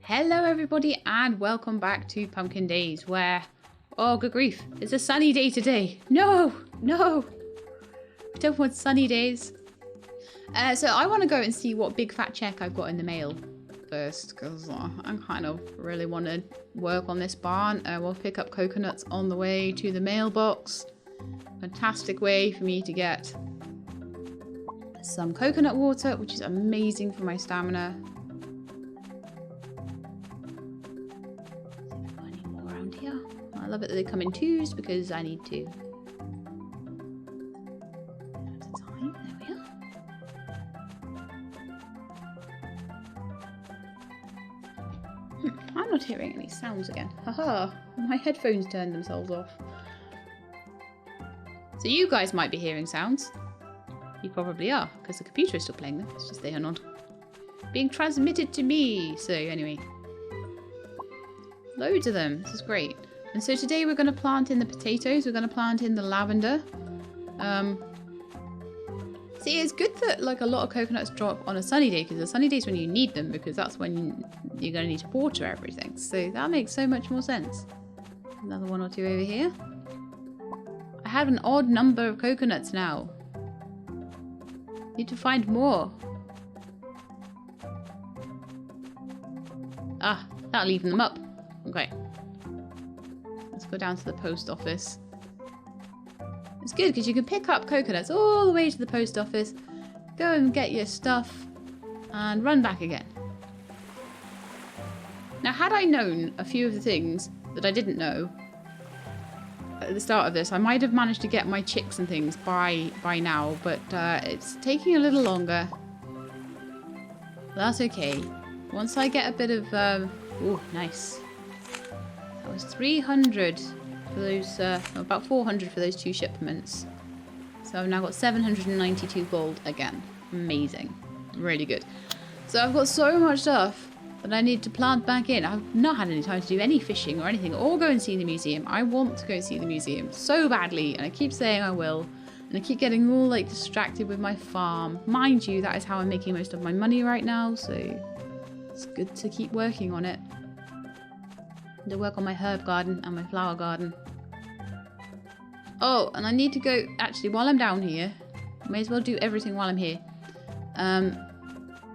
Hello everybody and welcome back to Pumpkin Days where, oh good grief, it's a sunny day today. No, I don't want sunny days. So I want to go and see what big fat check I've got in the mail first because I kind of really want to work on this barn. We'll pick up coconuts on the way to the mailbox. Fantastic way for me to get some coconut water, which is amazing for my stamina. I love it that they come in twos because I need to. At a time. There we are. I'm not hearing any sounds again. Haha! My headphones turned themselves off. So you guys might be hearing sounds. You probably are, because the computer is still playing them. It's just they are not being transmitted to me. So anyway. Loads of them. This is great. And so today we're going to plant in the potatoes, we're going to plant in the lavender. See, it's good that like a lot of coconuts drop on a sunny day because a sunny day is when you need them because that's when you're going to need to water everything. So that makes so much more sense. Another one or two over here. I have an odd number of coconuts now. Need to find more. Ah, not leaving them up. Okay. Let's go down to the post office. It's good because you can pick up coconuts all the way to the post office, go and get your stuff, and run back again. Now, had I known a few of the things that I didn't know at the start of this, I might have managed to get my chicks and things by now, but it's taking a little longer. That's okay. Once I get a bit of... oh, nice. That was 300 for those, about 400 for those two shipments. So I've now got 792 gold again. Amazing. Really good. So I've got so much stuff that I need to plant back in. I've not had any time to do any fishing or anything, or go and see the museum. I want to go see the museum so badly, and I keep saying I will, and I keep getting all like distracted with my farm. Mind you, that is how I'm making most of my money right now, so it's good to keep working on it. To work on my herb garden and my flower garden. Oh, and I need to go, actually, while I'm down here, may as well do everything while I'm here.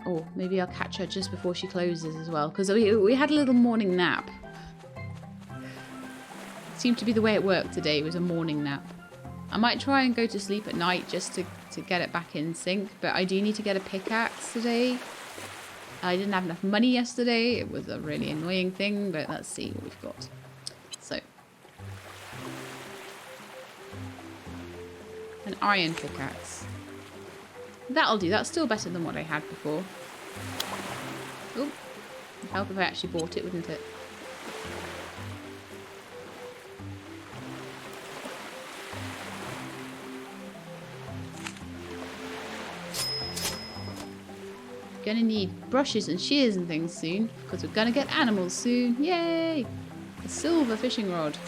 Oh, maybe I'll catch her just before she closes as well, because we had a little morning nap. Seemed to be the way it worked today, it was a morning nap. I might try and go to sleep at night just to get it back in sync, but I do need to get a pickaxe today. I didn't have enough money yesterday. It was a really annoying thing, but let's see what we've got. So, an iron pickaxe. That'll do. That's still better than what I had before. Oh, it'd help if I actually bought it, wouldn't it? Gonna need brushes and shears and things soon because we're gonna get animals soon. Yay! A silver fishing rod.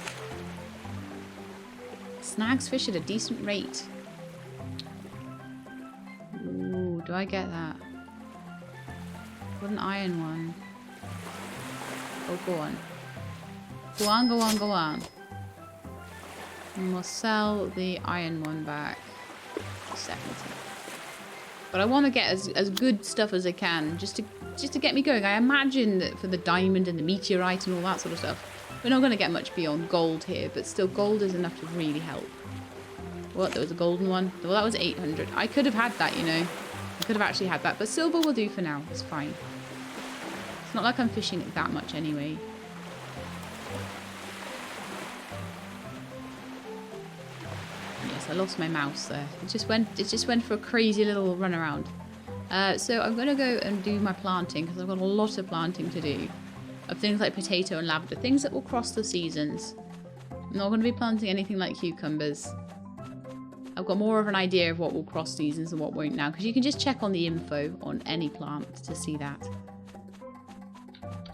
Snags fish at a decent rate. Ooh, do I get that? What an iron one. Oh, go on. Go on, go on, go on. And we'll sell the iron one back. 70. But I want to get as good stuff as I can, just to get me going. I imagine that for the diamond and the meteorite and all that sort of stuff, we're not going to get much beyond gold here, but still gold is enough to really help. What, there was a golden one? Well, that was 800. I could have had that, you know. I could have actually had that, but silver will do for now. It's fine. It's not like I'm fishing it that much anyway. Yes, I lost my mouse there. It just went for a crazy little run around. So I'm going to go and do my planting because I've got a lot of planting to do. Of things like potato and lavender, things that will cross the seasons. I'm not going to be planting anything like cucumbers. I've got more of an idea of what will cross seasons and what won't now, because you can just check on the info on any plant to see that.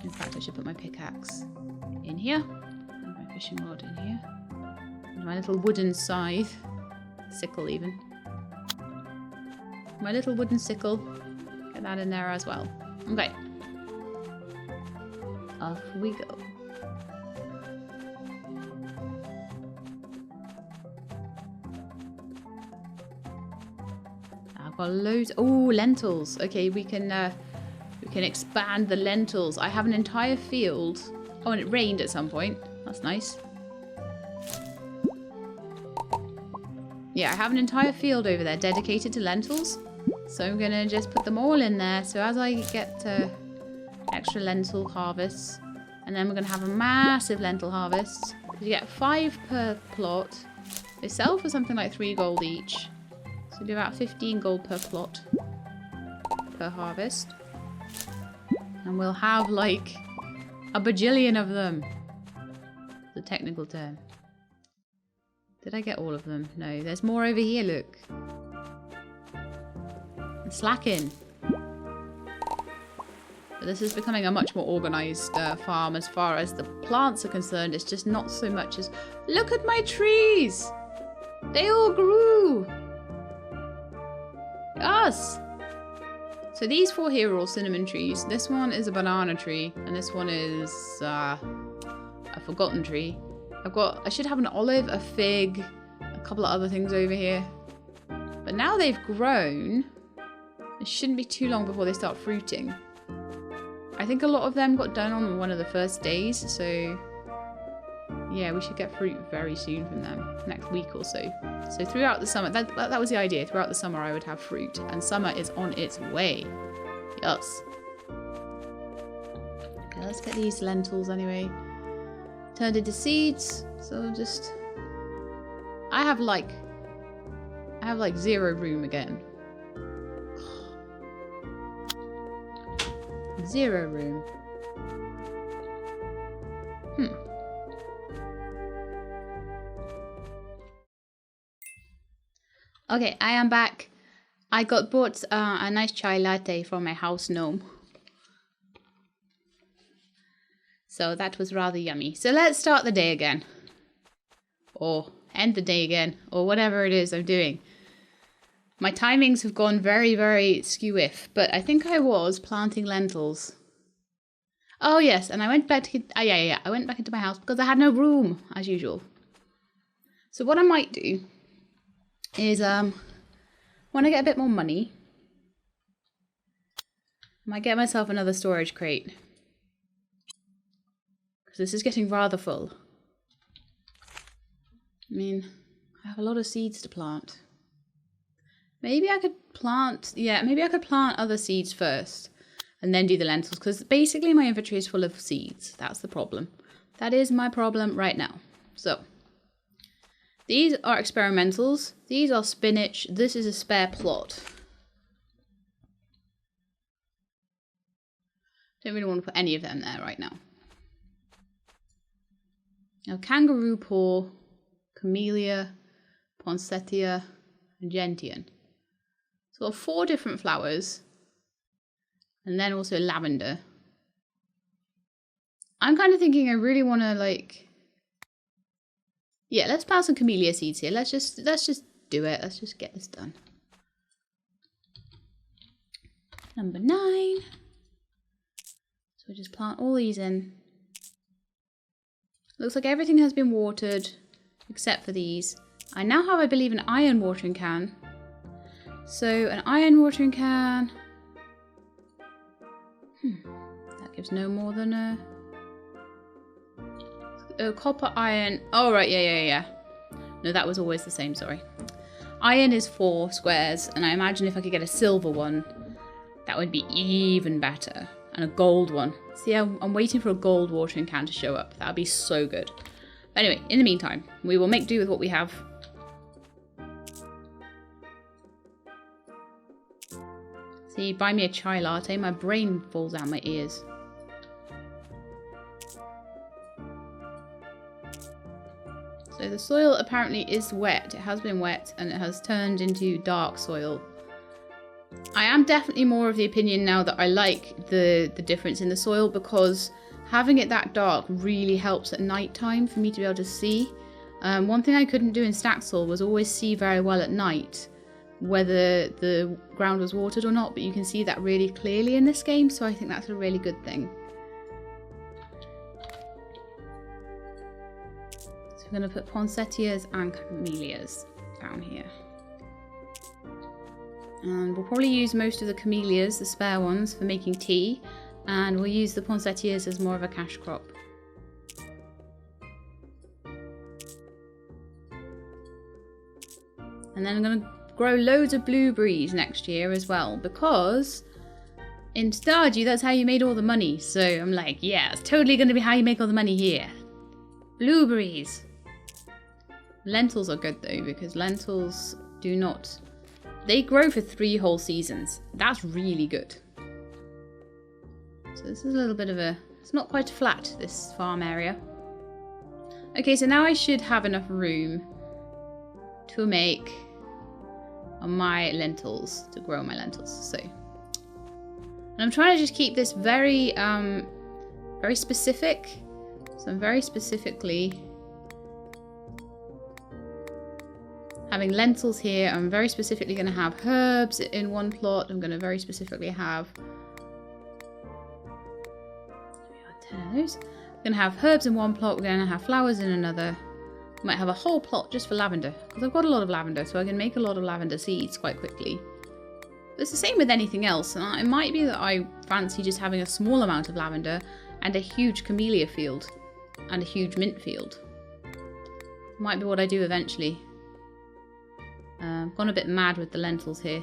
In fact, I should put my pickaxe in here, and my fishing rod in here, and my little wooden scythe, sickle even. My little wooden sickle, get that in there as well. Okay. Off we go. I've got loads. Oh, lentils. Okay, we can expand the lentils. I have an entire field. Oh, and it rained at some point. That's nice. Yeah, I have an entire field over there dedicated to lentils. So I'm going to just put them all in there. So as I get extra lentil harvests, and then we're going to have a massive lentil harvest. You get 5 per plot. They sell for something like 3 gold each. So do about 15 gold per plot per harvest. And we'll have like a bajillion of them. The technical term. Did I get all of them? No, there's more over here, look. I'm slacking. But this is becoming a much more organised farm as far as the plants are concerned. It's just not so much as... Look at my trees! They all grew! Yes! So these 4 here are all cinnamon trees. This one is a banana tree. And this one is a forgotten tree. I should have an olive, a fig, a couple of other things over here. But now they've grown, it shouldn't be too long before they start fruiting. I think a lot of them got done on one of the first days, so yeah, we should get fruit very soon from them, next week or so. So throughout the summer, that was the idea, throughout the summer I would have fruit, and summer is on its way. Yes. Okay, let's get these lentils anyway. Turned into seeds, so just... I have like 0 room again. 0 room. Okay, I am back. I bought a nice chai latte from my house gnome. So that was rather yummy. So let's start the day again. Or end the day again. Or whatever it is I'm doing. My timings have gone very, very skew-if. But I think I was planting lentils. Oh yes, and I went back to... I went back into my house because I had no room, as usual. So what I might do is, when I get a bit more money, I might get myself another storage crate. This is getting rather full. I mean, I have a lot of seeds to plant. Maybe I could plant... Yeah, maybe I could plant other seeds first. And then do the lentils. Because basically my inventory is full of seeds. That's the problem. That is my problem right now. So, these are experimentals. These are spinach. This is a spare plot. Don't really want to put any of them there right now. Now, kangaroo paw, camellia, poinsettia, and gentian. So I've got 4 different flowers. And then also lavender. I'm kind of thinking I really want to like... Yeah, let's plant some camellia seeds here. Let's just do it. Let's just get this done. Number 9. So we just plant all these in. Looks like everything has been watered except for these. I now have, I believe, an iron watering can. So an iron watering can. That gives no more than a copper, iron. Oh right, yeah. No, that was always the same. Sorry. Iron is 4 squares, and I imagine if I could get a silver one, that would be even better. And a gold one. See, I'm waiting for a gold watering can to show up. That would be so good. But anyway, in the meantime, we will make do with what we have. See, buy me a chai latte. My brain falls out my ears. So the soil apparently is wet. It has been wet and it has turned into dark soil. I am definitely more of the opinion now that I like the difference in the soil, because having it that dark really helps at night time for me to be able to see. One thing I couldn't do in stack soil was always see very well at night whether the ground was watered or not, but you can see that really clearly in this game, so I think that's a really good thing. I'm going to put poinsettias and camellias down here. And we'll probably use most of the camellias, the spare ones, for making tea. And we'll use the poinsettias as more of a cash crop. And then I'm going to grow loads of blueberries next year as well, because in Stardew, that's how you made all the money. So I'm like, yeah, it's totally going to be how you make all the money here. Blueberries. Lentils are good though, because lentils do not... They grow for 3 whole seasons. That's really good. So this is a little bit of a... It's not quite flat, this farm area. Okay, so now I should have enough room to make my lentils, to grow my lentils. So, and I'm trying to just keep this very, very specific. So I'm very specifically having lentils here. I'm very specifically going to have herbs in one plot. I'm going to very specifically have 10 of those. We're going to have herbs in one plot. We're going to have flowers in another. I might have a whole plot just for lavender, because I've got a lot of lavender, so I can make a lot of lavender seeds quite quickly. But it's the same with anything else, and it might be that I fancy just having a small amount of lavender and a huge camellia field and a huge mint field. Might be what I do eventually. I've gone a bit mad with the lentils here.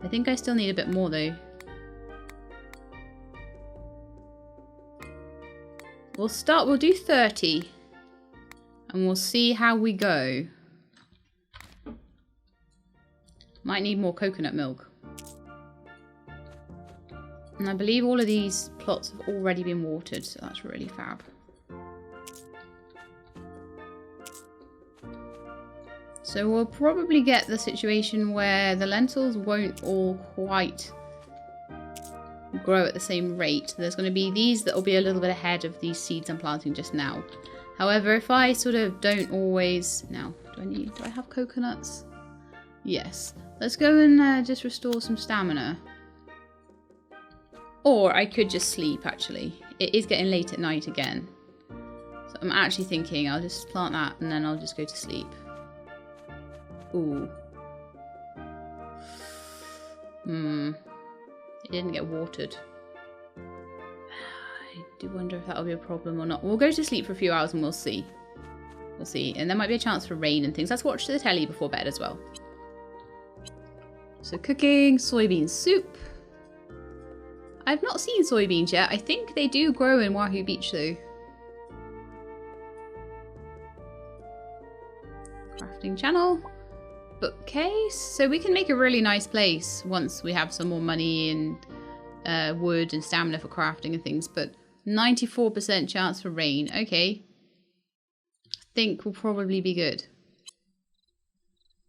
I think I still need a bit more though. We'll do 30. And we'll see how we go. Might need more coconut milk. And I believe all of these plots have already been watered, so that's really fab. So we'll probably get the situation where the lentils won't all quite grow at the same rate. There's going to be these that will be a little bit ahead of these seeds I'm planting just now. However, if I sort of don't always... Now, do I have coconuts? Yes. Let's go and just restore some stamina. Or I could just sleep, actually. It is getting late at night again. So I'm actually thinking I'll just plant that and then I'll just go to sleep. Ooh. It didn't get watered. I do wonder if that'll be a problem or not. We'll go to sleep for a few hours and we'll see. We'll see. And there might be a chance for rain and things. Let's watch the telly before bed as well. So cooking soybean soup. I've not seen soybeans yet. I think they do grow in Wahoo Beach though. Crafting channel. Bookcase. So we can make a really nice place once we have some more money and wood and stamina for crafting and things. But 94% chance for rain. Okay. I think we'll probably be good.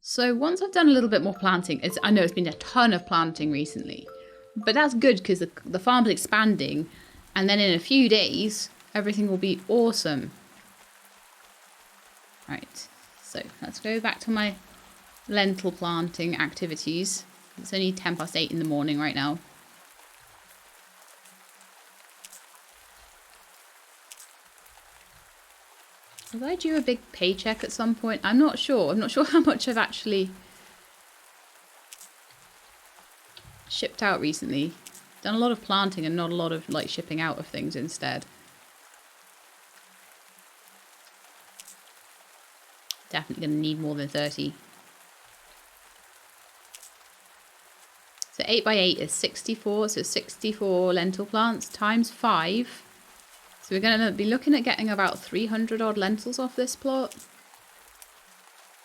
So once I've done a little bit more planting, I know it's been a ton of planting recently, but that's good because the farm's expanding, and then in a few days, everything will be awesome. Right, so let's go back to my lentil planting activities. It's only 8:10 in the morning right now. Will I do a big paycheck at some point? I'm not sure. I'm not sure how much I've actually shipped out recently. Done a lot of planting and not a lot of like shipping out of things instead. Definitely going to need more than 30. So 8 by 8 is 64. So 64 lentil plants times 5. So we're going to be looking at getting about 300 odd lentils off this plot.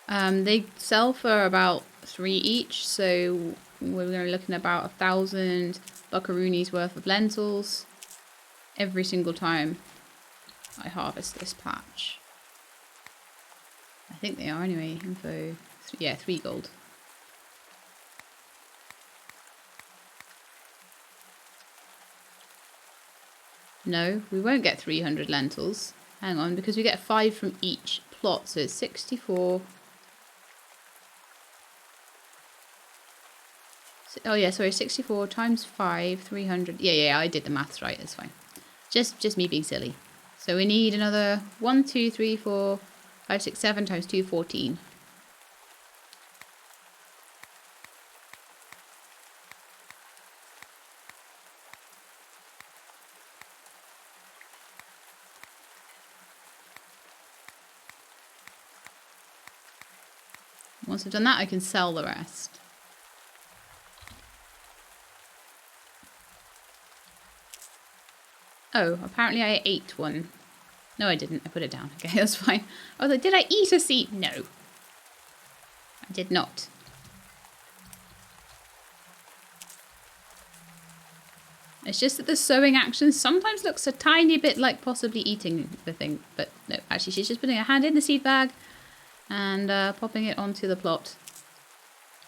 They sell for about 3 each, so we're going to be looking at about 1,000 buckaroonies worth of lentils every single time I harvest this patch. I think they are anyway. Info, yeah, 3 gold. No, we won't get 300 lentils. Hang on, because we get 5 from each plot, so it's 64. Oh yeah, sorry, 64 times 5, 300. Yeah, I did the maths right, that's fine. Just me being silly. So we need another 1, 2, 3, 4, 567 times 2, 14. Once I've done that, I can sell the rest. Oh, apparently I ate one. No, I didn't. I put it down. Okay, that's fine. I was like, did I eat a seed? No. I did not. It's just that the sewing action sometimes looks a tiny bit like possibly eating the thing. But no, actually she's just putting her hand in the seed bag and popping it onto the plot.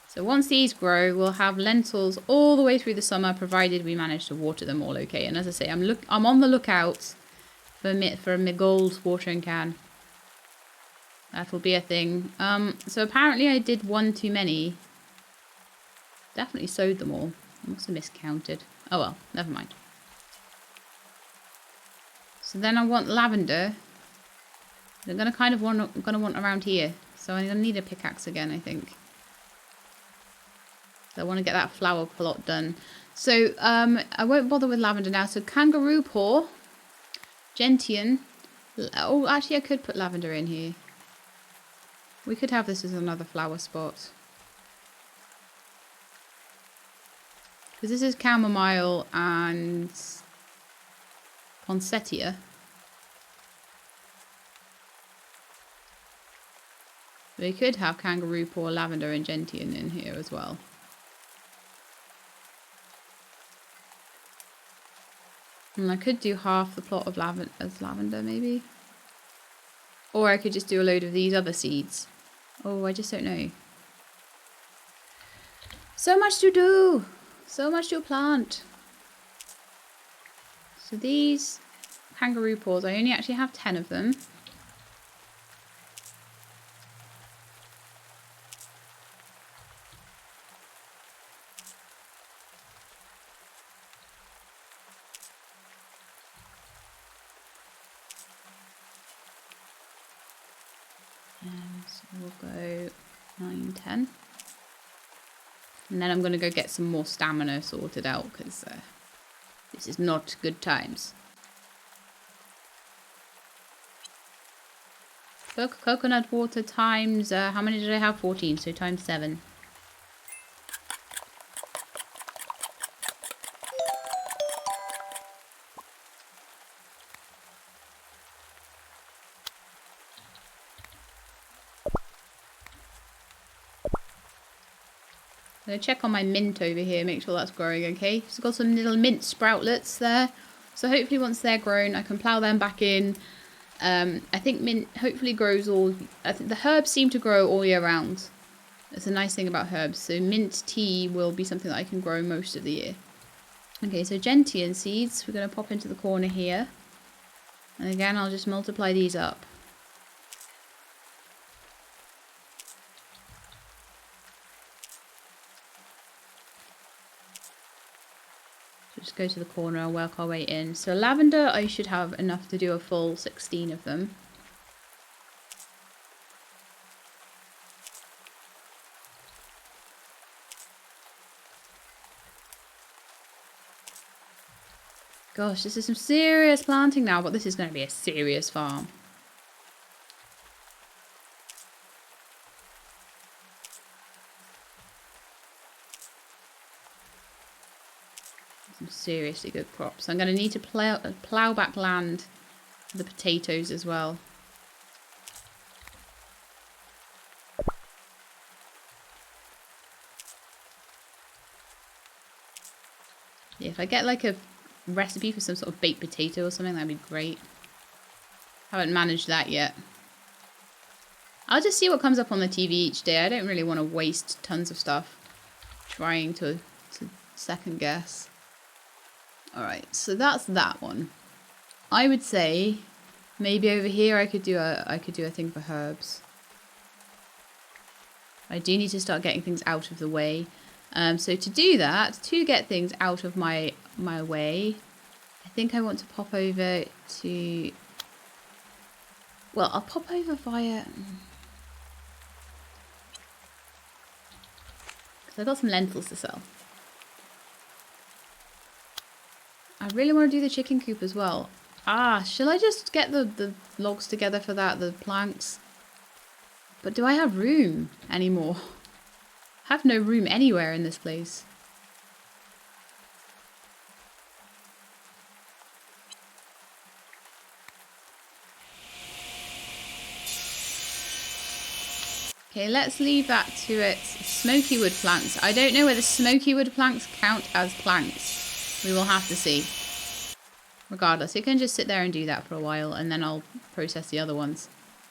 So once these grow, we'll have lentils all the way through the summer, provided we manage to water them all okay. And as I say, I'm on the lookout for a gold watering can. That will be a thing. So apparently I did one too many. Definitely sowed them all. I must have miscounted. Oh well, never mind. So then I want lavender. I'm gonna want around here. So I'm gonna need a pickaxe again, I think. I want to get that flower plot done. So I won't bother with lavender now. So kangaroo paw, gentian. Oh, actually I could put lavender in here. We could have this as another flower spot. Because this is chamomile and poinsettia. We could have kangaroo paw, lavender and gentian in here as well. And I could do half the plot of lavender maybe. Or I could just do a load of these other seeds. Oh, I just don't know. So much to do. So much to plant. So these kangaroo paws, I only actually have 10 of them. So we'll go 9, 10. And then I'm going to go get some more stamina sorted out because this is not good times. Coconut water times, how many did I have? 14, so times 7. I'm going to check on my mint over here, make sure that's growing okay. So I've got some little mint sproutlets there. So hopefully once they're grown, I can plough them back in. I think mint hopefully grows I think the herbs seem to grow all year round. That's a nice thing about herbs. So mint tea will be something that I can grow most of the year. Okay, so gentian seeds, we're going to pop into the corner here. And again, I'll just multiply these up. Just go to the corner and work our way in. So lavender, I should have enough to do a full 16 of them. Gosh, this is some serious planting now, but this is going to be a serious farm. Some seriously good crops. I'm going to need to plough back land for the potatoes as well. Yeah, if I get like a recipe for some sort of baked potato or something, that'd be great. Haven't managed that yet. I'll just see what comes up on the TV each day. I don't really want to waste tons of stuff trying to second guess. Alright, so that's that one. I would say maybe over here I could do a thing for herbs. I do need to start getting things out of the way. So to do that, to get things out of my way, I think I want to pop over to Well, I'll pop over via... because I've got some lentils to sell. I really want to do the chicken coop as well. Ah, shall I just get the logs together for that, the planks? But do I have room anymore? I have no room anywhere in this place. Okay, let's leave that to its smoky wood planks. I don't know whether smoky wood planks count as planks. We will have to see. Regardless, it can just sit there and do that for a while, and then I'll process the other ones.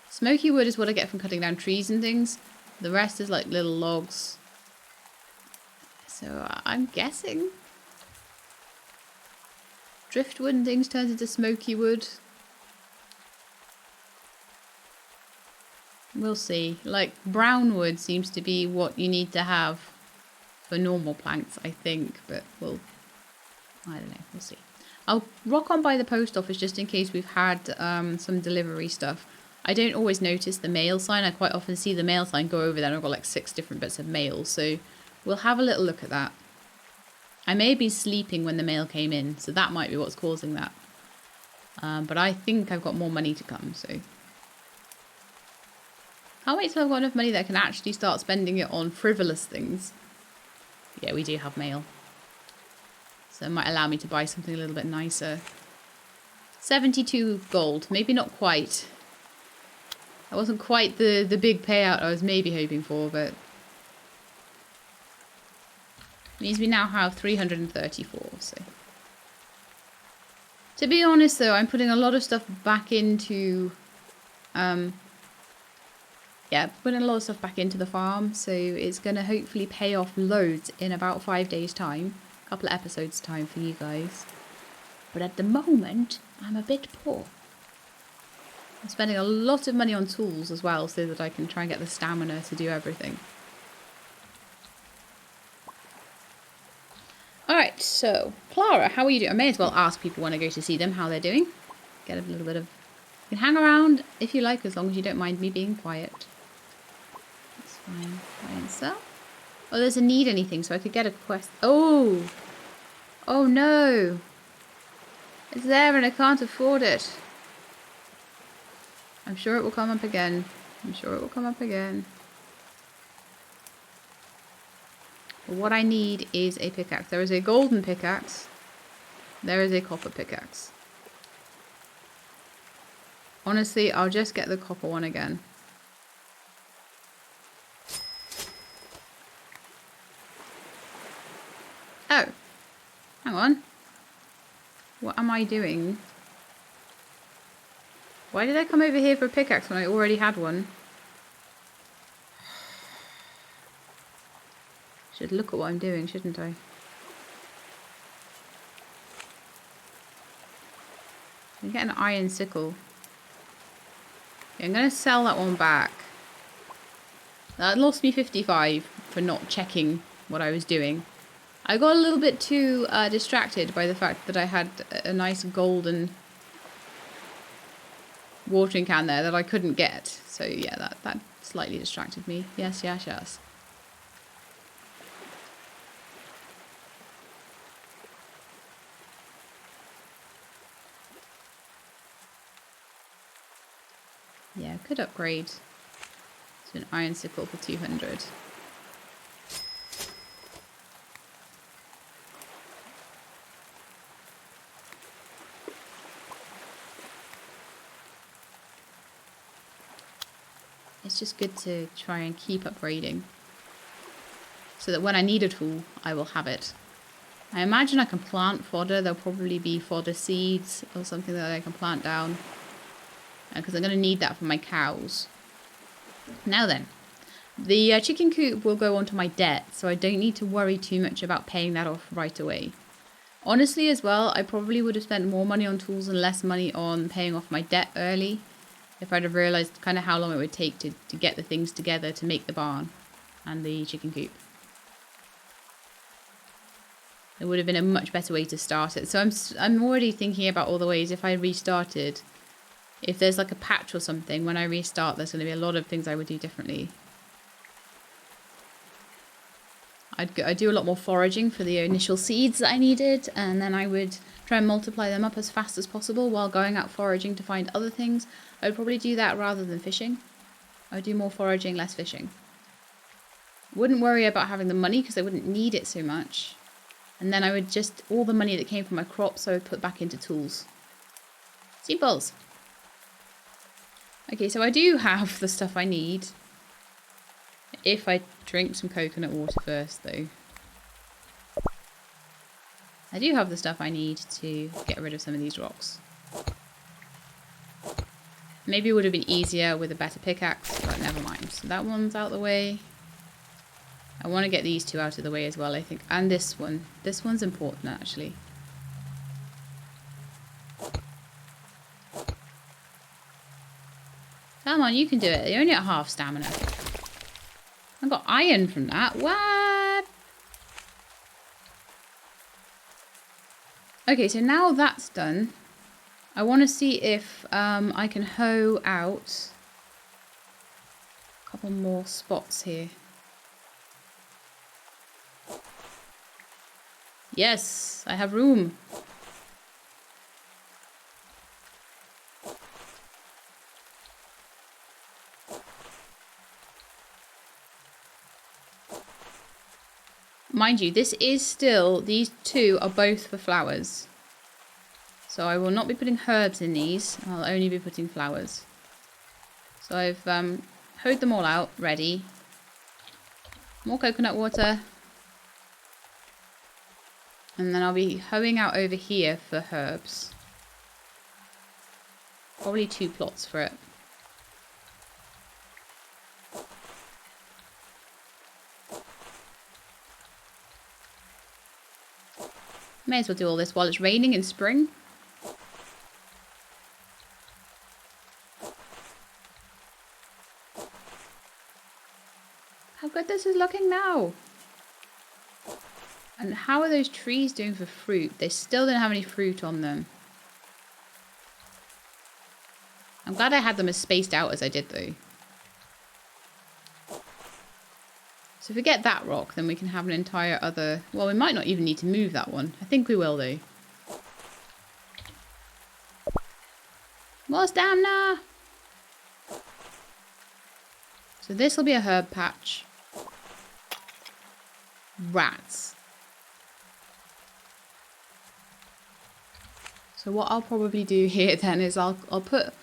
Smoky wood is what I get from cutting down trees and things. The rest is like little logs. So I'm guessing driftwood and things turns into smoky wood. We'll see. Like, brown wood seems to be what you need to have for normal planks, I think. But I don't know. We'll see. I'll rock on by the post office just in case we've had some delivery stuff. I don't always notice the mail sign. I quite often see the mail sign go over there and I've got like 6 different bits of mail. So we'll have a little look at that. I may be sleeping when the mail came in, so that might be what's causing that. But I think I've got more money to come, so... Can't wait till I've got enough money that I can actually start spending it on frivolous things. Yeah, we do have mail. So it might allow me to buy something a little bit nicer. 72 gold. Maybe not quite. That wasn't quite the big payout I was maybe hoping for, but... means we now have 334, so... To be honest though, I'm putting a lot of stuff back into... yeah, putting a lot of stuff back into the farm, so it's going to hopefully pay off loads in about 5 days' time. A couple of episodes' time for you guys. But at the moment, I'm a bit poor. I'm spending a lot of money on tools as well, so that I can try and get the stamina to do everything. Alright, so, Clara, how are you doing? I may as well ask people when I go to see them how they're doing. Get a little bit of... You can hang around if you like, as long as you don't mind me being quiet. Fine. Buy and sell. Oh, there's a need anything, so I could get a quest. Oh! Oh no! It's there and I can't afford it. I'm sure it will come up again. I'm sure it will come up again. But what I need is a pickaxe. There is a golden pickaxe. There is a copper pickaxe. Honestly, I'll just get the copper one again. Oh, hang on. What am I doing? Why did I come over here for a pickaxe when I already had one? Should look at what I'm doing, shouldn't I? I get an iron sickle. Yeah, I'm going to sell that one back. That lost me 55 for not checking what I was doing. I got a little bit too distracted by the fact that I had a nice golden watering can there that I couldn't get. So yeah, that slightly distracted me. Yes, yes, yes. Yeah, could upgrade to an iron sickle for 200. It's just good to try and keep upgrading so that when I need a tool, I will have it. I imagine I can plant fodder. There'll probably be fodder seeds or something that I can plant down because I'm going to need that for my cows. Now then, the chicken coop will go onto my debt, so I don't need to worry too much about paying that off right away. Honestly as well, I probably would have spent more money on tools and less money on paying off my debt early. If I'd have realised kind of how long it would take to get the things together to make the barn and the chicken coop. It would have been a much better way to start it. So I'm already thinking about all the ways if I restarted, if there's like a patch or something, when I restart, there's going to be a lot of things I would do differently. I'd do a lot more foraging for the initial seeds that I needed, and then I would try and multiply them up as fast as possible while going out foraging to find other things. I would probably do that rather than fishing. I would do more foraging, less fishing. Wouldn't worry about having the money because I wouldn't need it so much. And then I would just, all the money that came from my crops, I would put back into tools. Simples. Okay, so I do have the stuff I need. If I drink some coconut water first, though. I do have the stuff I need to get rid of some of these rocks. Maybe it would have been easier with a better pickaxe, but never mind. So that one's out of the way. I want to get these two out of the way as well, I think. And this one. This one's important, actually. Come on, you can do it. You're only at half stamina. I got iron from that. What? Okay, so now that's done, I want to see if I can hoe out a couple more spots here. Yes, I have room. Mind you, this is still, these two are both for flowers. So I will not be putting herbs in these, I'll only be putting flowers. So I've hoed them all out, ready. More coconut water. And then I'll be hoeing out over here for herbs. Probably 2 plots for it. May as well do all this while it's raining in spring. How good this is looking now. And how are those trees doing for fruit? They still don't have any fruit on them. I'm glad I had them as spaced out as I did though. So if we get that rock, then we can have an entire other... Well, we might not even need to move that one. I think we will though. More stamina! So this will be a herb patch. Rats. So what I'll probably do here then is I'll put...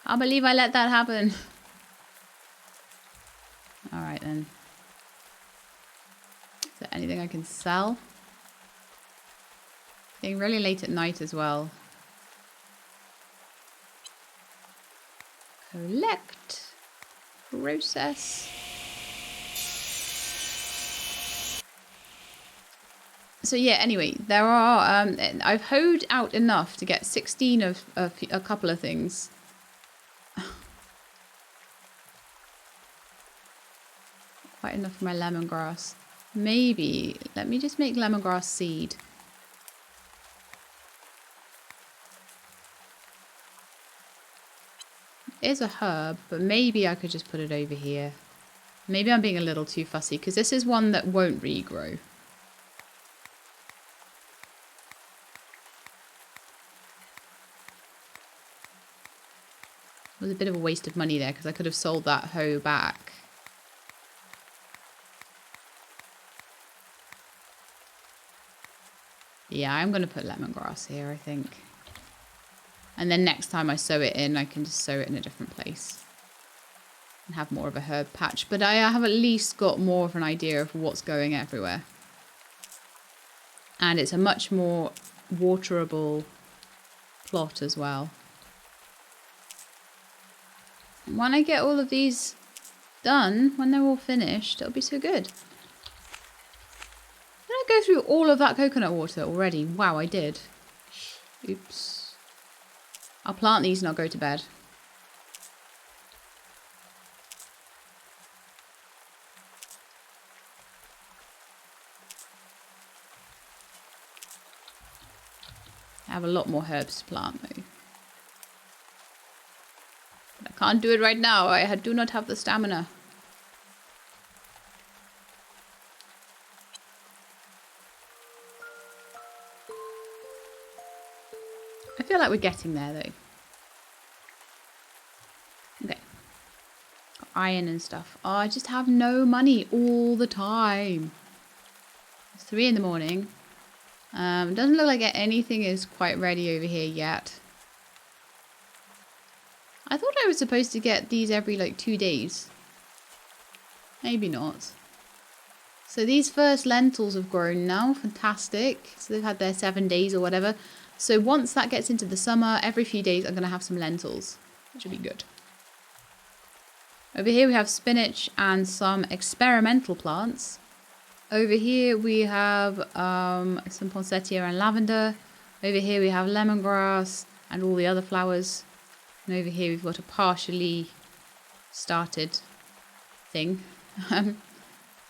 I believe I let that happen. Alright then. Is there anything I can sell? Getting really late at night as well. Collect. Process. So yeah, anyway, there are... I've hoed out enough to get 16 of a couple of things. Quite enough for my lemongrass. Maybe, let me just make lemongrass seed. It is a herb, but maybe I could just put it over here. Maybe I'm being a little too fussy, because this is one that won't regrow. It was a bit of a waste of money there, because I could have sold that hoe back. Yeah, I'm going to put lemongrass here, I think. And then next time I sow it in, I can just sow it in a different place. And have more of a herb patch. But I have at least got more of an idea of what's going everywhere. And it's a much more waterable plot as well. When I get all of these done, when they're all finished, it'll be so good. Did I go through all of that coconut water already? Wow, I did. Oops. I'll plant these and I'll go to bed. I have a lot more herbs to plant though. But I can't do it right now. I do not have the stamina. I feel like we're getting there though. Okay. Got iron and stuff. Oh, I just have no money all the time. It's 3 in the morning. Doesn't look like anything is quite ready over here yet. I thought I was supposed to get these every like 2 days. Maybe not. So these first lentils have grown now. Fantastic. So they've had their 7 days or whatever. So once that gets into the summer, every few days I'm going to have some lentils. Which will be good. Over here we have spinach and some experimental plants. Over here we have some poinsettia and lavender. Over here we have lemongrass and all the other flowers. And over here we've got a partially started thing.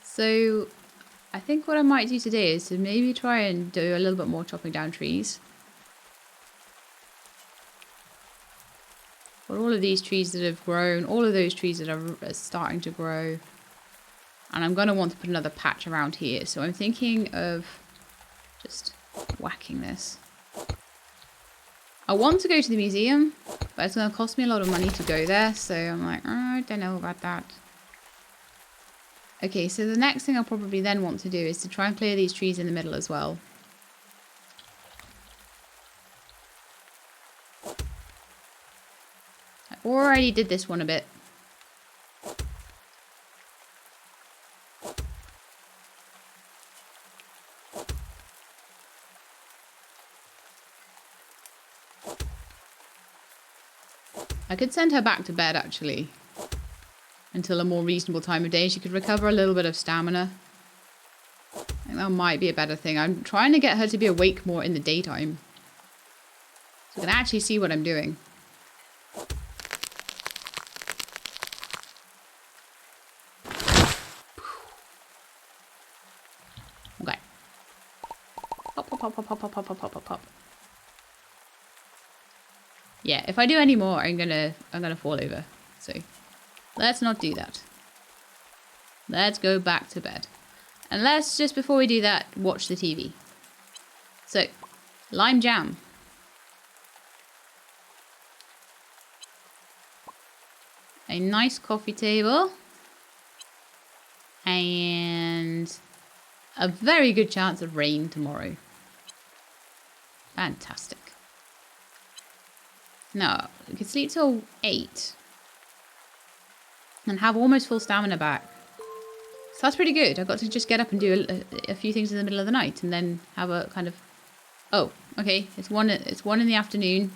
So I think what I might do today is to maybe try and do a little bit more chopping down trees. But all of these trees that have grown, all of those trees that are starting to grow. And I'm going to want to put another patch around here. So I'm thinking of just whacking this. I want to go to the museum, but it's going to cost me a lot of money to go there. So I'm like, oh, I don't know about that. Okay, so the next thing I'll probably then want to do is to try and clear these trees in the middle as well. I already did this one a bit. I could send her back to bed, actually, until a more reasonable time of day. She could recover a little bit of stamina. I think that might be a better thing. I'm trying to get her to be awake more in the daytime, so I can actually see what I'm doing. Okay. Pop, pop, pop, pop, pop, pop, pop, pop, pop, pop. Yeah, if I do any more, I'm gonna fall over. So let's not do that. Let's go back to bed. And let's, just before we do that, watch the TV. So, lime jam. A nice coffee table. And a very good chance of rain tomorrow. Fantastic. Now, we can sleep till 8. And have almost full stamina back. So that's pretty good. I got to just get up and do a few things in the middle of the night. And then have a kind of... Oh, okay. It's 1 in the afternoon.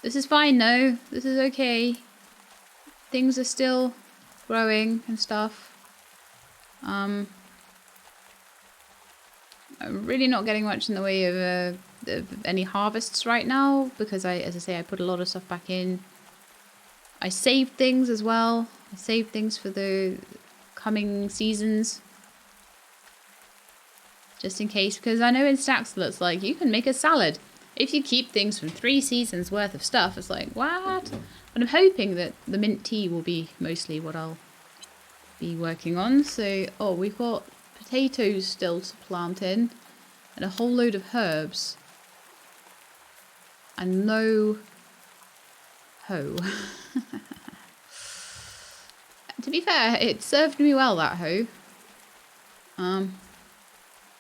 This is fine, though. This is okay. Things are still growing and stuff. I'm really not getting much in the way of any harvests right now, because as I say, I put a lot of stuff back in. I saved things as well. I saved things for the coming seasons, just in case, because I know in Staxel it's like you can make a salad if you keep things from 3 seasons worth of stuff. It's like, what? But I'm hoping that the mint tea will be mostly what I'll be working on. So, oh, we've got potatoes still to plant in, and a whole load of herbs, and no hoe. To be fair, it served me well, that hoe. I'm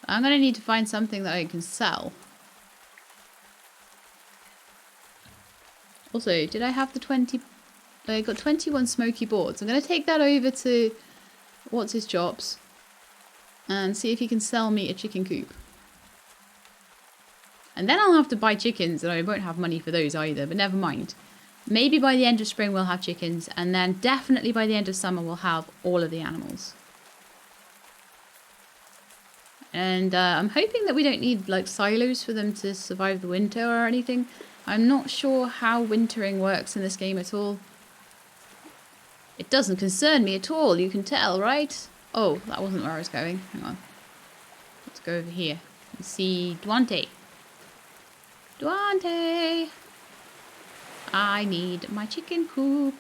gonna need to find something that I can sell. Also, did I have the 20? I got 21 smoky boards. I'm gonna take that over to what's his chops and see if he can sell me a chicken coop. And then I'll have to buy chickens, and I won't have money for those either, but never mind. Maybe by the end of spring we'll have chickens, and then definitely by the end of summer we'll have all of the animals. And I'm hoping that we don't need like silos for them to survive the winter or anything. I'm not sure how wintering works in this game at all. It doesn't concern me at all, you can tell, right? Oh, that wasn't where I was going. Hang on. Let's go over here and see Duante. Duante! I need my chicken coop.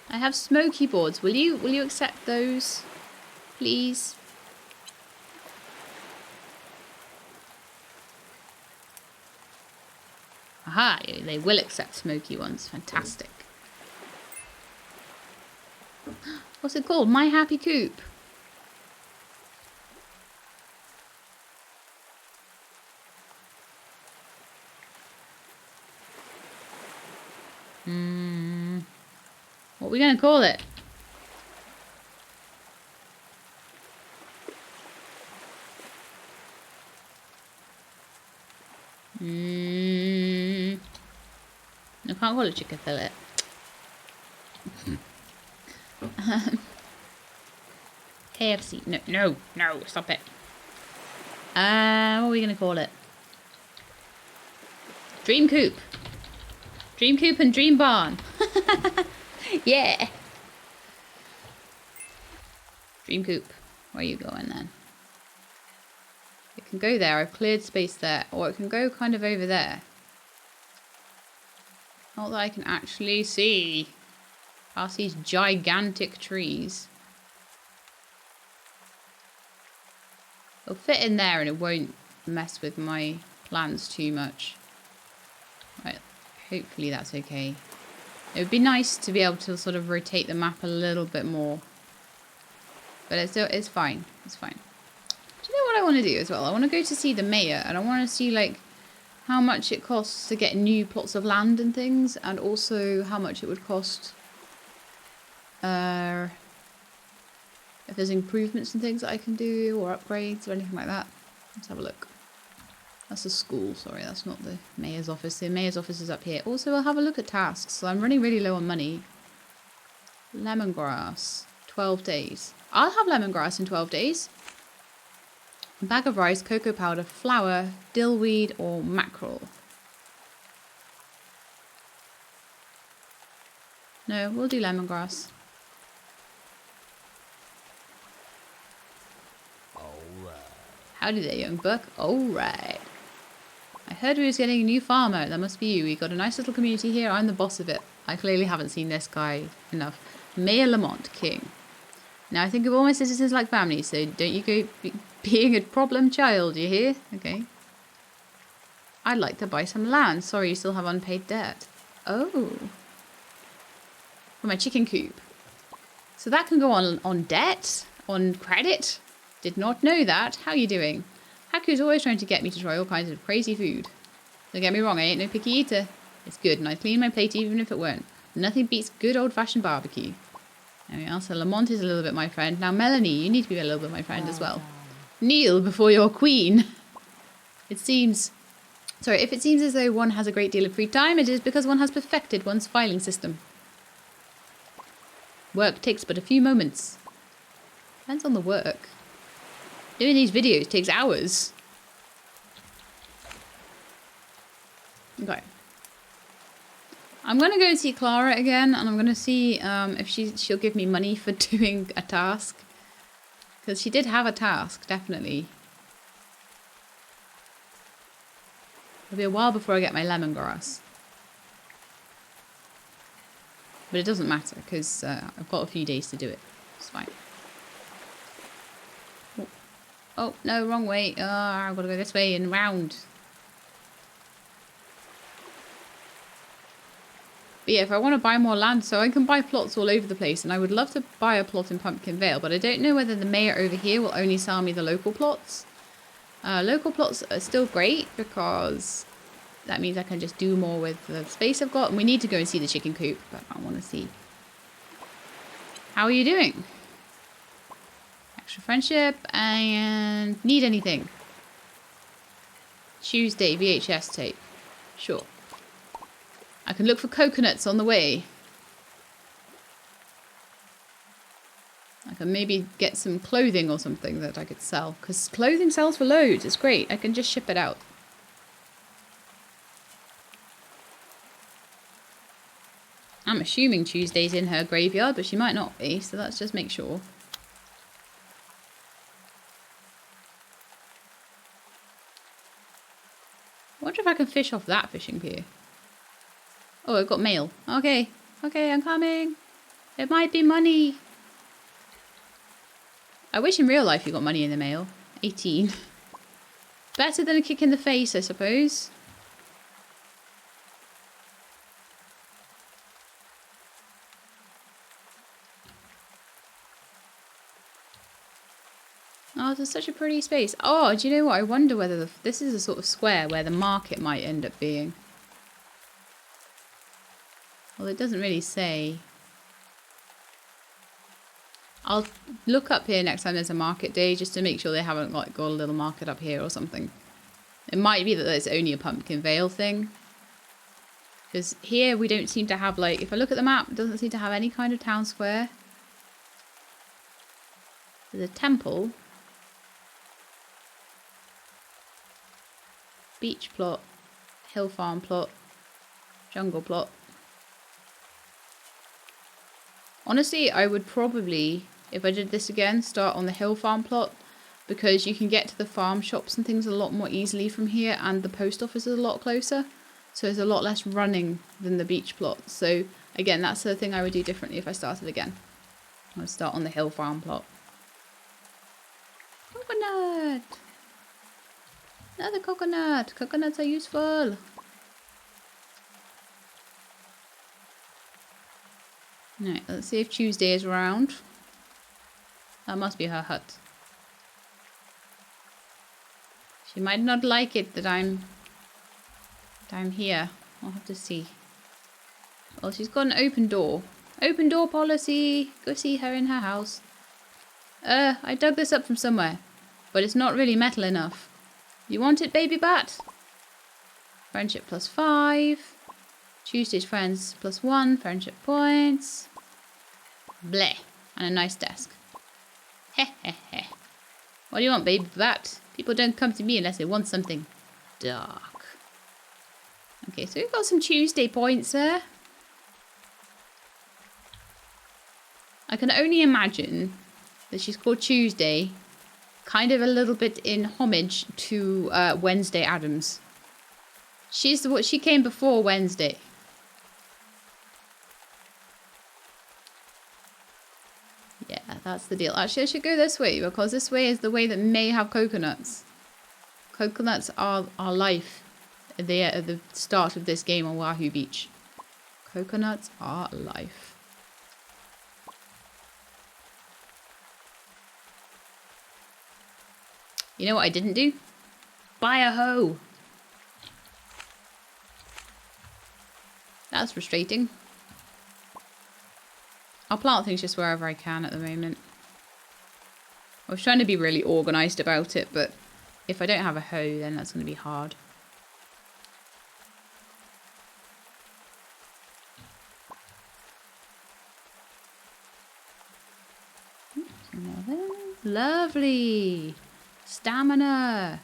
I have smoky boards. Will you accept those, please? Aha, they will accept smoky ones. Fantastic. What's it called? My Happy Coop. What are we going to call it? I can't call it chicken fillet. KFC. No, stop it. What are we going to call it? Dream Coop. Dream Coop and Dream Barn. Yeah. Dream Coop. Where are you going then? It can go there. I've cleared space there. Or it can go kind of over there. Not that I can actually see. Past these gigantic trees. It'll fit in there and it won't mess with my plans too much. Right. Hopefully that's okay. It would be nice to be able to sort of rotate the map a little bit more. But it's fine. It's fine. Do you know what I want to do as well? I want to go to see the mayor and I want to see like how much it costs to get new plots of land and things, and also how much it would cost if there's improvements and things that I can do, or upgrades or anything like that. Let's have a look. That's a school, sorry, that's not the mayor's office. The mayor's office is up here. Also, I'll have a look at tasks. So I'm running really low on money. Lemongrass, 12 days. I'll have lemongrass in 12 days. A bag of rice, cocoa powder, flour, dillweed, or mackerel. No, we'll do lemongrass. Howdy there, young buck. Alright. I heard we was getting a new farmer. That must be you. We got a nice little community here. I'm the boss of it. I clearly haven't seen this guy enough. Mayor Lamont, king. Now I think of all my citizens like family, so don't you go being a problem child, you hear? Okay. I'd like to buy some land. Sorry, you still have unpaid debt. Oh. For my chicken coop. So that can go on debt? On credit? Did not know that. How you doing? Haku's always trying to get me to try all kinds of crazy food. Don't get me wrong, I ain't no picky eater. It's good and I clean my plate even if it weren't. Nothing beats good old-fashioned barbecue. There we are. So Lamont is a little bit my friend. Now Melanie, you need to be a little bit my friend as well. Kneel before your queen. If it seems as though one has a great deal of free time, it is because one has perfected one's filing system. Work takes but a few moments. Depends on the work. Doing these videos takes hours. Okay. I'm going to go and see Clara again, and I'm going to see if she'll give me money for doing a task. Because she did have a task, definitely. It'll be a while before I get my lemongrass. But it doesn't matter, because I've got a few days to do it. It's fine. Oh, no, wrong way. I've got to go this way and round. But yeah, if I want to buy more land, so I can buy plots all over the place. And I would love to buy a plot in Pumpkin Vale, but I don't know whether the mayor over here will only sell me the local plots. Local plots are still great because that means I can just do more with the space I've got. And we need to go and see the chicken coop, but I want to see. How are you doing? Extra friendship and need anything. Tuesday VHS tape. Sure. I can look for coconuts on the way. I can maybe get some clothing or something that I could sell. Because clothing sells for loads. It's great. I can just ship it out. I'm assuming Tuesday's in her graveyard, but she might not be. So let's just make sure. wonder if I can fish off that fishing pier. Oh, I've got mail. Okay. Okay, I'm coming. It might be money. I wish in real life you got money in the mail. 18. Better than a kick in the face, I suppose. Oh, there's such a pretty space. Oh, do you know what? I wonder whether this is a sort of square where the market might end up being. Well, it doesn't really say. I'll look up here next time there's a market day just to make sure they haven't like got a little market up here or something. It might be that there's only a Pumpkin Vale thing. Because here we don't seem to have like, if I look at the map, it doesn't seem to have any kind of town square. There's a temple. Beach plot. Hill farm plot. Jungle plot. Honestly, I would probably, if I did this again, start on the hill farm plot because you can get to the farm shops and things a lot more easily from here and the post office is a lot closer. So there's a lot less running than the beach plot. So again, that's the thing I would do differently if I started again. I would start on the hill farm plot. Coconut! Another coconut! Coconuts are useful! Right, let's see if Tuesday is around. That must be her hut. She might not like it that I'm here. I'll have to see. Well, she's got an open door. Open door policy. Go see her in her house. I dug this up from somewhere, but it's not really metal enough. You want it, baby bat? Friendship +5. Tuesday's friends +1. Friendship points. Bleh. And a nice desk. Heh heh heh. What do you want, baby bat? People don't come to me unless they want something dark. Okay, so we've got some Tuesday points there. I can only imagine that she's called Tuesday, kind of a little bit in homage to Wednesday Addams. She came before Wednesday. Yeah, that's the deal. Actually, I should go this way because this way is the way that may have coconuts. Coconuts are life. They are at the start of this game on Wahoo Beach. Coconuts are life. You know what I didn't do? Buy a hoe. That's frustrating. I'll plant things just wherever I can at the moment. I was trying to be really organised about it, but if I don't have a hoe, then that's going to be hard. Lovely! Stamina!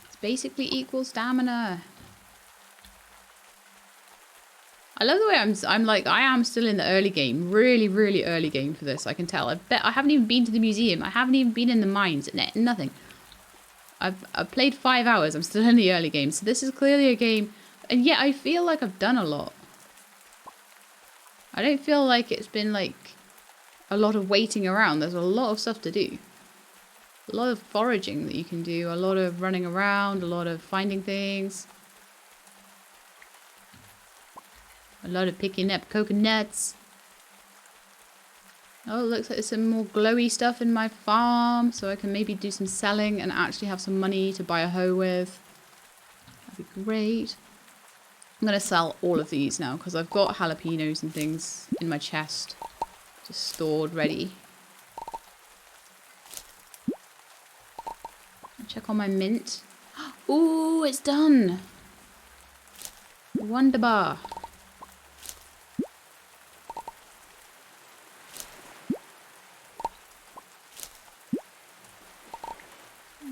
It's basically equal stamina. I love the way I am still in the early game. Really, really early game for this, I can tell. I bet I haven't even been to the museum. I haven't even been in the mines. Nothing. I've played 5 hours. I'm still in the early game. So this is clearly a game. And yet I feel like I've done a lot. I don't feel like it's been like a lot of waiting around. There's a lot of stuff to do. A lot of foraging that you can do. A lot of running around. A lot of finding things. A lot of picking up coconuts. Oh, it looks like there's some more glowy stuff in my farm. So I can maybe do some selling and actually have some money to buy a hoe with. That'd be great. I'm going to sell all of these now because I've got jalapenos and things in my chest. Just stored, ready. Check on my mint. Ooh, it's done. Wonderbar.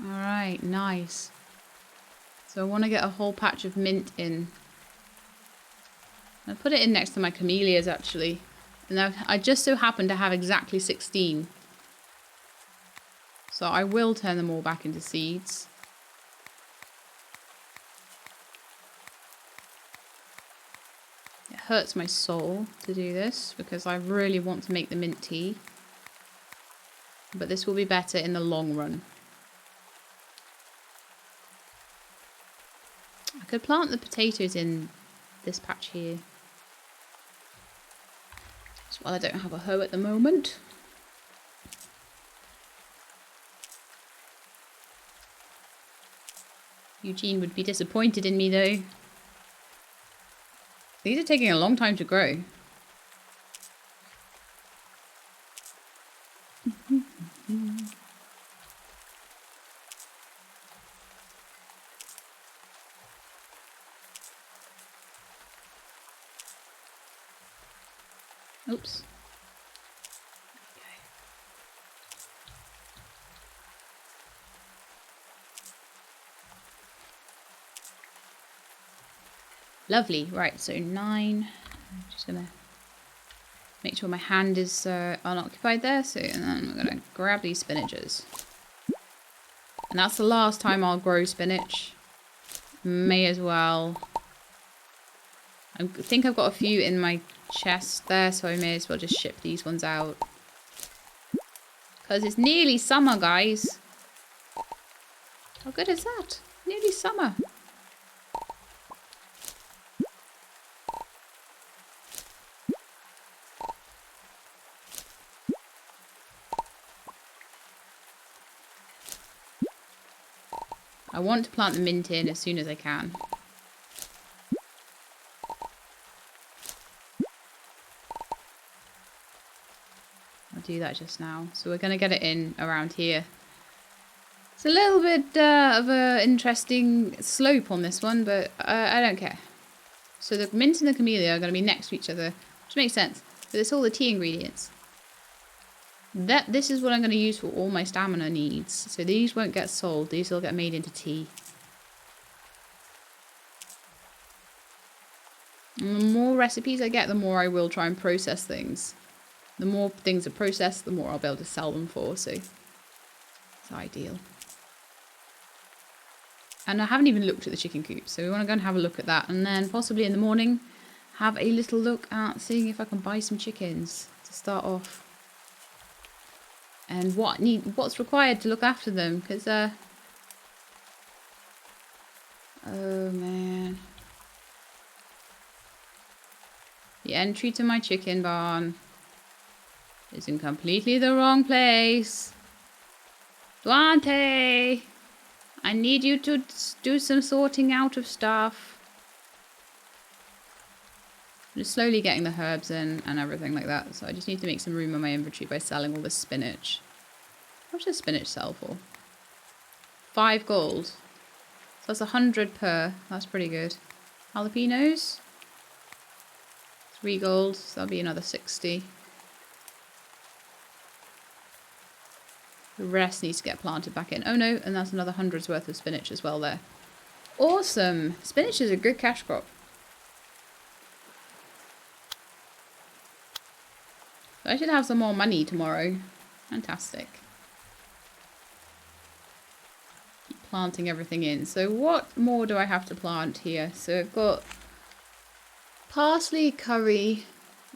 Alright, nice. So I want to get a whole patch of mint in. I'll put it in next to my camellias actually. And I just so happen to have exactly 16. So I will turn them all back into seeds. hurts my soul to do this because I really want to make the mint tea. But this will be better in the long run. I could plant the potatoes in this patch here. That's why I don't have a hoe at the moment. Eugene would be disappointed in me though. These are taking a long time to grow. Oops. Lovely. Right, so 9. I'm just going to make sure my hand is unoccupied there. So, and then we're going to grab these spinaches. And that's the last time I'll grow spinach. May as well. I think I've got a few in my chest there, so I may as well just ship these ones out. Because it's nearly summer, guys. How good is that? Nearly summer. I want to plant the mint in as soon as I can. I'll do that just now. So we're going to get it in around here. It's a little bit of an interesting slope on this one, but I don't care. So the mint and the camellia are going to be next to each other, which makes sense. But it's all the tea ingredients. This is what I'm going to use for all my stamina needs. So these won't get sold. These will get made into tea. And the more recipes I get, the more I will try and process things. The more things are processed, the more I'll be able to sell them for. So it's ideal. And I haven't even looked at the chicken coop. So we want to go and have a look at that. And then possibly in the morning, have a little look at seeing if I can buy some chickens to start off. And what's required to look after them, because oh man, the entry to my chicken barn is in completely the wrong place. Duante, I need you to do some sorting out of stuff. I'm just slowly getting the herbs in and everything like that. So I just need to make some room in my inventory by selling all this spinach. How much does spinach sell for? 5 gold. So that's 100 per. That's pretty good. Jalapenos. 3 gold. So that'll be another 60. The rest needs to get planted back in. Oh no, and that's another 100's worth of spinach as well there. Awesome. Spinach is a good cash crop. I should have some more money tomorrow. Fantastic. Keep planting everything in. So what more do I have to plant here? So I've got parsley, curry,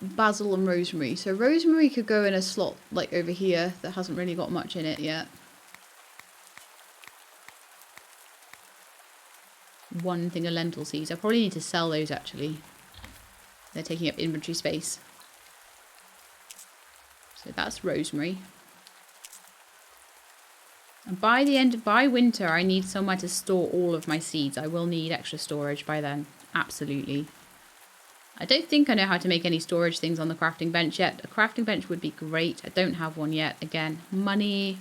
basil and rosemary. So rosemary could go in a slot like over here that hasn't really got much in it yet. One thing of lentil seeds. I probably need to sell those actually. They're taking up inventory space. So that's rosemary. And by winter, I need somewhere to store all of my seeds. I will need extra storage by then. Absolutely. I don't think I know how to make any storage things on the crafting bench yet. A crafting bench would be great. I don't have one yet. Again, money.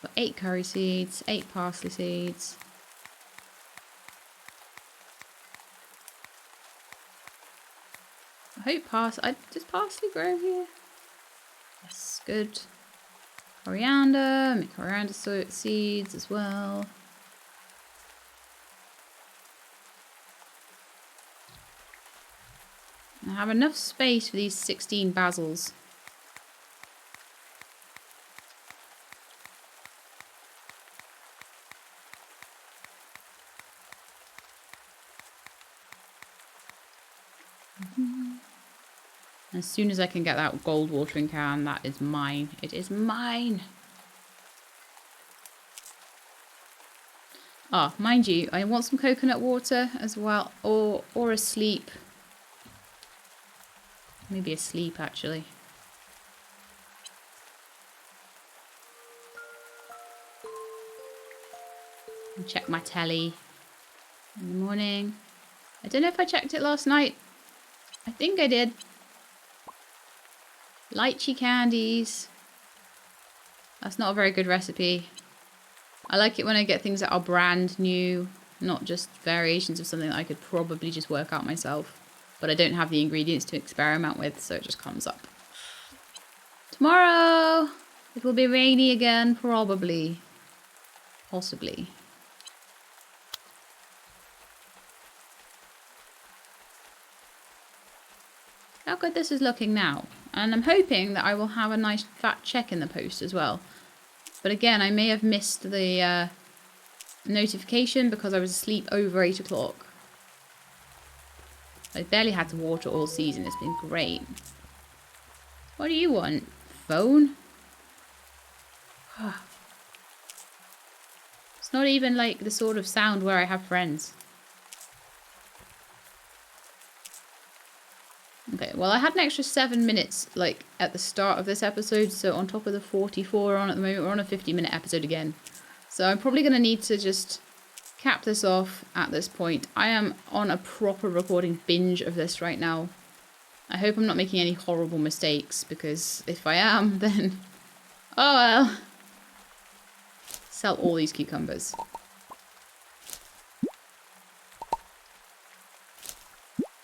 Got 8 curry seeds, 8 parsley seeds. I hope does parsley grow here? Yes, good. Coriander, make coriander seeds as well. I have enough space for these 16 basils. As soon as I can get that gold watering can, that is mine. It is mine. Ah, mind you, I want some coconut water as well, or a sleep. Maybe a sleep, actually. I'll check my telly in the morning. I don't know if I checked it last night. I think I did. Lychee candies. That's not a very good recipe. I like it when I get things that are brand new, not just variations of something that I could probably just work out myself. But I don't have the ingredients to experiment with, so it just comes up. Tomorrow, it will be rainy again, probably. Possibly. How good this is looking now. And I'm hoping that I will have a nice fat check in the post as well. But again, I may have missed the notification because I was asleep over 8 o'clock. I barely had to water all season. It's been great. What do you want? Phone? It's not even like the sort of sound where I have friends. Okay, well I had an extra 7 minutes like at the start of this episode, so on top of the 44 we're on at the moment, we're on a 50-minute episode again. So I'm probably going to need to just cap this off at this point. I am on a proper recording binge of this right now. I hope I'm not making any horrible mistakes, because if I am, then... oh well. Sell all these cucumbers.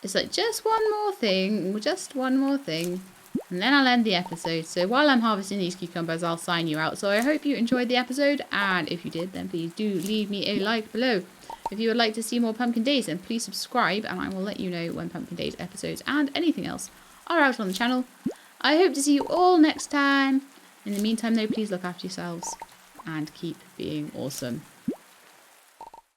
It's like, just one more thing, and then I'll end the episode. So while I'm harvesting these cucumbers, I'll sign you out. So I hope you enjoyed the episode, and if you did, then please do leave me a like below. If you would like to see more Pumpkin Days, then please subscribe, and I will let you know when Pumpkin Days episodes and anything else are out on the channel. I hope to see you all next time. In the meantime, though, please look after yourselves and keep being awesome.